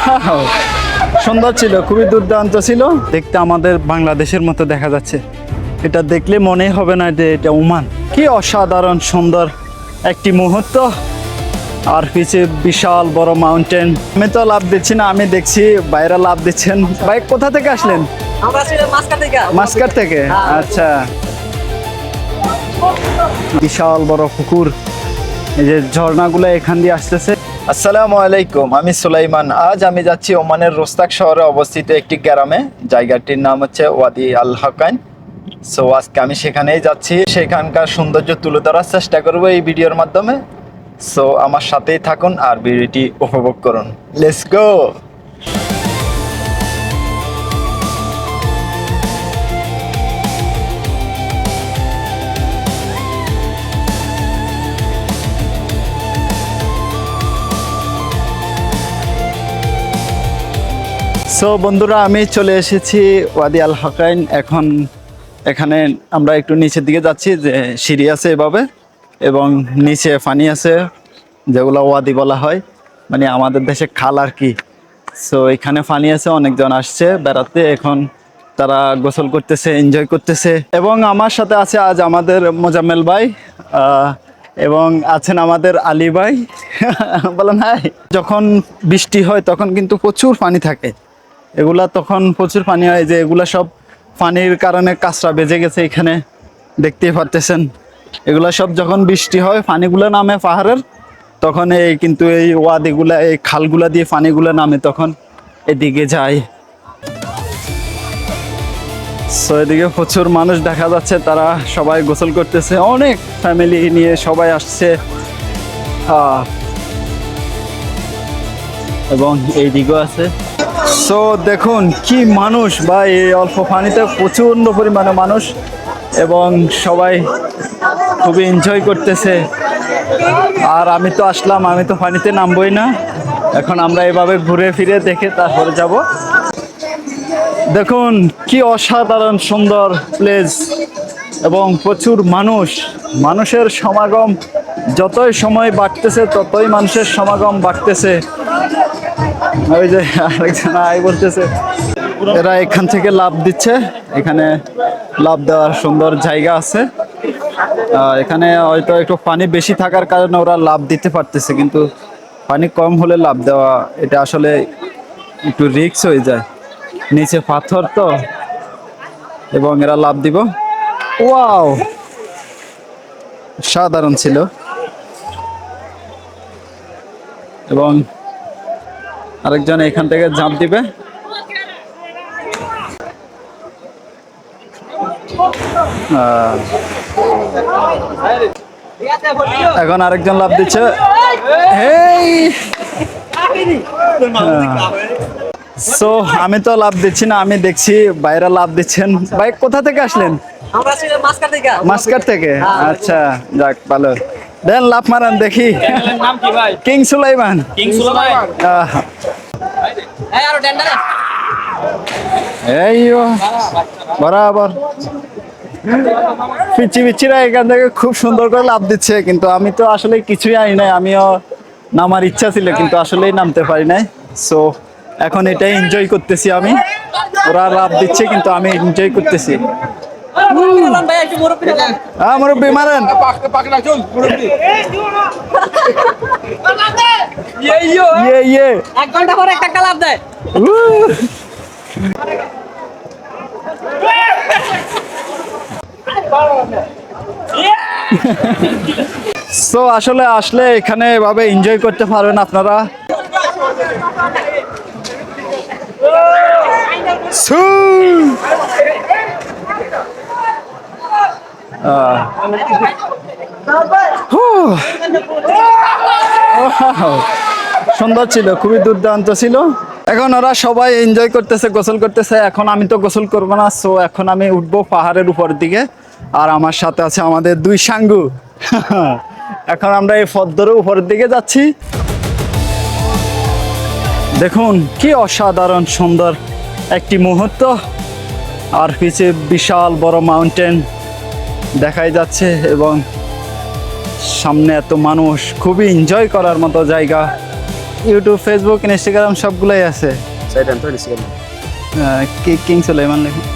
Wow, সুন্দর ছিল, খুবই দুর্দান্ত ছিল দেখতে, আমাদের বাংলাদেশের মতো দেখা যাচ্ছে। এটা দেখলে মনেই হবে না যে এটা ওমান। কি অসাধারণ সুন্দর একটি মুহূর্ত। আর পিছে বিশাল বড় মাউন্টেন। আমি তো লাভ দিচ্ছি না, আমি দেখছি বাইরে লাভ দিচ্ছেন। ভাই কোথা থেকে আসলেন? আমরা আসলে মাসকাট থেকে। মাসকাট থেকে, আচ্ছা। বিশাল বড় পুকুর, এই যে ঝর্ণাগুলো এখান দিয়ে আসতেছে। আসসালামু আলাইকুম, আমি সুলাইমান। আজ আমি যাচ্ছি ওমানের রোস্তাক শহরে অবস্থিত একটি গ্রামে। জায়গাটির নাম হচ্ছে ওয়াদি আল হাকাইন। সো আজকে আমি সেখানেই যাচ্ছি, সেখানকার সৌন্দর্য তুলে ধরার চেষ্টা করবো এই ভিডিওর মাধ্যমে। সো আমার সাথেই থাকুন আর ভিডিওটি উপভোগ করুন। Let's go. সো বন্ধুরা, আমি চলে এসেছি ওয়াদি আল হাকাইন। এখন এখানে আমরা একটু নিচের দিকে যাচ্ছি, যে সিঁড়ি আছে এভাবে, এবং নিচে পানি আছে, যেগুলো ওয়াদি বলা হয়, মানে আমাদের দেশে খাল আর কি। সো এখানে পানি আছে, অনেকজন আসছে বেড়াতে, এখন তারা গোসল করতেছে, এনজয় করতেছে। এবং আমার সাথে আছে আজ আমাদের মোজাম্মেল ভাই, এবং আছেন আমাদের আলী ভাই। বলেন হাই। যখন বৃষ্টি হয় তখন কিন্তু প্রচুর পানি থাকে, এগুলা তখন প্রচুর পানি হয়, যে এগুলা সব পানির কারণে কাঁচরা বেজে গেছে এখানে, দেখতেই পারতেছেন। এগুলা সব যখন বৃষ্টি হয়, পানিগুলো নামে পাহাড়ের, তখন এই কিন্তু এই ওয়াদিগুলা, এই খালগুলা দিয়ে পানিগুলো নামে, তখন এদিকে যায়। সো এদিকে প্রচুর মানুষ দেখা যাচ্ছে, তারা সবাই গোসল করতেছে, অনেক ফ্যামিলি নিয়ে সবাই আসছে। এবং এইদিকেও আছে। সো দেখুন কি মানুষ, বা এই অল্প পানিতে প্রচণ্ড পরিমাণে মানুষ, এবং সবাই খুবই এনজয় করতেছে। আর আমি তো আসলাম, আমি তো পানিতে নামবই না, এখন আমরা এভাবে ঘুরে ফিরে দেখে তারপরে যাব। দেখুন কি অসাধারণ সুন্দর প্লেস, এবং প্রচুর মানুষ, মানুষের সমাগম। যতই সময় বাড়তেছে ততই মানুষের সমাগম বাড়তেছে। ওই যে আরেকজন আই বলতেছে, এরা এখান থেকে লাভ দিচ্ছে, এখানে লাভ দেওয়ার সুন্দর জায়গা আছে। এখানে হয়তো একটু পানি বেশি থাকার কারণে ওরা লাভ দিতে পারতেছে, কিন্তু পানি কম হলে লাভ দেওয়া এটা আসলে একটু রিস্ক হয়ে যায়, নিচে পাথর তো, এবং এরা লাভ দিব। ওয়াও, সাধারণ ছিল। এবং আরেকজন এখান থেকে ঝাঁপ দিবে। এখন আরেকজন লাভ দিচ্ছে। সো আমি তো লাভ দিচ্ছি না, আমি দেখছি বাইরে লাভ দিচ্ছেন। ভাই কোথা থেকে আসলেন? আমরা আসলে মাসকাট থেকে। মাসকাট থেকে, আচ্ছা, যাক ভালো। দেন লাভ মারান দেখি। নাম কি ভাই? কিং সুলাইমান। কিং সুলাইমান। এই আরো ডেন্ডারে। এই বরাবর পিচি পিচিরা এখান থেকে খুব সুন্দর করে লাভ দিচ্ছে, কিন্তু আমি তো আসলে কিছুই আনি নাই, আমিও নামার ইচ্ছা ছিল, কিন্তু আসলেই নামতে পারি নাই। সো এখন এটাই এনজয় করতেছি আমি। ওরা লাভ দিচ্ছে কিন্তু আমি এনজয় করতেছি। ভাই একটু মুরব্বি দিলাম। মুরব্বি মারেন। ইয়ে ইয়ে 1 ঘন্টা পরে একটা লাভ দেয়। সো আসলে আসলে এখানে এভাবে এনজয় করতে পারবেন আপনারা। সুন্দর ছিল, খুবই দুর্দান্ত ছিল। এখন ওরা সবাই এনজয় করতেছে, গোসল করতেছে। এখন আমি তো গোসল করবো না, সো এখন আমি উঠবো পাহাড়ের উপর দিকে, আর আমার সাথে আছে আমাদের 2 সাঙ্গু। এখন আমরা এই পদ্মর উপরের দিকে যাচ্ছি। দেখুন কি অসাধারণ সুন্দর একটি মুহূর্ত, আর পিছে বিশাল বড় মাউন্টেন দেখাই যাচ্ছে, এবং সামনে এত মানুষ, খুবই এনজয় করার মতো জায়গা। ইউটিউব, ফেসবুক, ইনস্টাগ্রাম সবগুলাই আছে। সাইড আনতে হইছে কেন? কিং সুলাইমান লেখুন।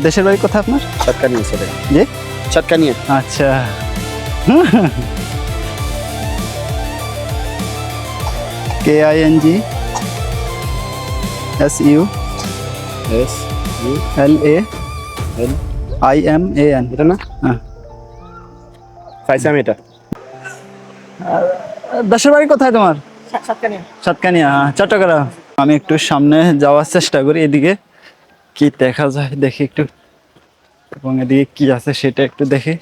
দেশের বাড়ি কোথায় আপনার? সাতকানিয়া ছেলে। জি, সাতকানিয়া। আচ্ছা। KING SULAIMAN। S U L এটা না? হ্যাঁ। পাইছি আমি এটা। দেশের বাড়ি কোথায় তোমার? সাতকানিয়া, চট্টগ্রাম। আমি একটু সামনে যাওয়ার চেষ্টা করি, এদিকে কি দেখা যায় দেখি একটু, এবং এদিকে কি আছে সেটা একটু দেখি।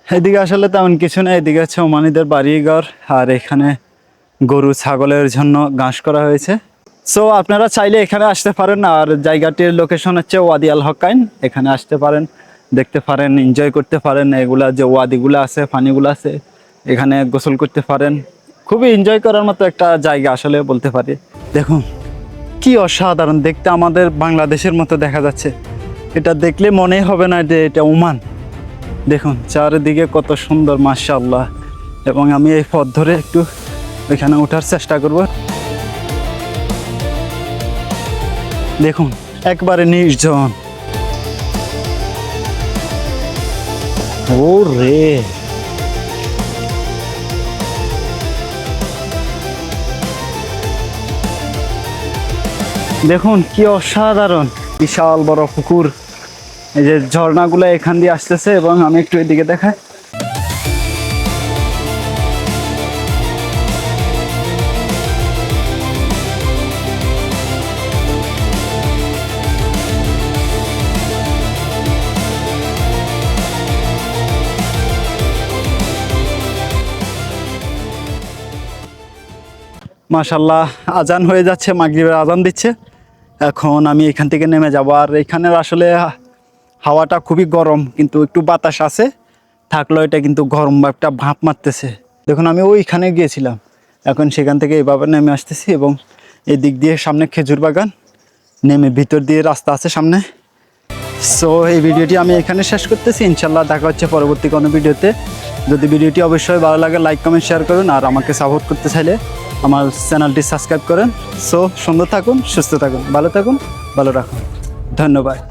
এদিকে আসলে তেমন কিছু না, এদিকে হচ্ছে ওমানিদের বাড়িঘর, আর এখানে গরু ছাগলের জন্য ঘাস করা হয়েছে। সো আপনারা চাইলে এখানে আসতে পারেন, আর জায়গাটির লোকেশন হচ্ছে ওয়াদি আল হকাইন। এখানে আসতে পারেন, দেখতে পারেন, এনজয় করতে পারেন। এগুলা যে ওয়াদিগুলো আছে, পানিগুলো আছে, এখানে গোসল করতে পারেন। খুবই এনজয় করার মতো একটা জায়গা আসলে বলতে পারি। দেখুন কি অসাধারণ দেখতে, আমাদের বাংলাদেশের মতো দেখা যাচ্ছে। এটা দেখলে মনেই হবে না যে এটা ওমান। দেখুন চারিদিকে কত সুন্দর, মাশাআল্লাহ। এবং আমি এই পথ ধরে একটু এখানে ওঠার চেষ্টা করব। দেখুন একবারে নির্জন। ও রে, দেখুন কি অসাধারণ, বিশাল বড় পুকুর। এই যে ঝর্ণাগুলো এখান দিয়ে আসতেছে, এবং আমি একটু এদিকে দেখাই। মাশাআল্লাহ, আজান হয়ে যাচ্ছে, মাগরিবের আজান দিচ্ছে। এখন আমি এখান থেকে নেমে যাব। আর এখানের আসলে হাওয়াটা খুবই গরম, কিন্তু একটু বাতাস আছে থাকলেও এটা কিন্তু গরম বা একটা ভাপ মারতেছে। দেখুন আমি ওইখানে গিয়েছিলাম, এখন সেখান থেকে এইভাবে নেমে আসতেছি, এবং এই দিক দিয়ে সামনে খেজুর বাগান, নেমে ভিতর দিয়ে রাস্তা আছে সামনে। সো এই ভিডিওটি আমি এখানে শেষ করতেছি। ইনশাল্লাহ দেখা হচ্ছে পরবর্তী কোনো ভিডিওতে। যদি ভিডিওটি অবশ্যই ভালো লাগে লাইক কমেন্ট শেয়ার করুন, আর আমাকে সাপোর্ট করতে চাইলে আমার চ্যানেলটি সাবস্ক্রাইব করেন। সো সুন্দর থাকুন, সুস্থ থাকুন, ভালো থাকুন, ভালো রাখুন। ধন্যবাদ।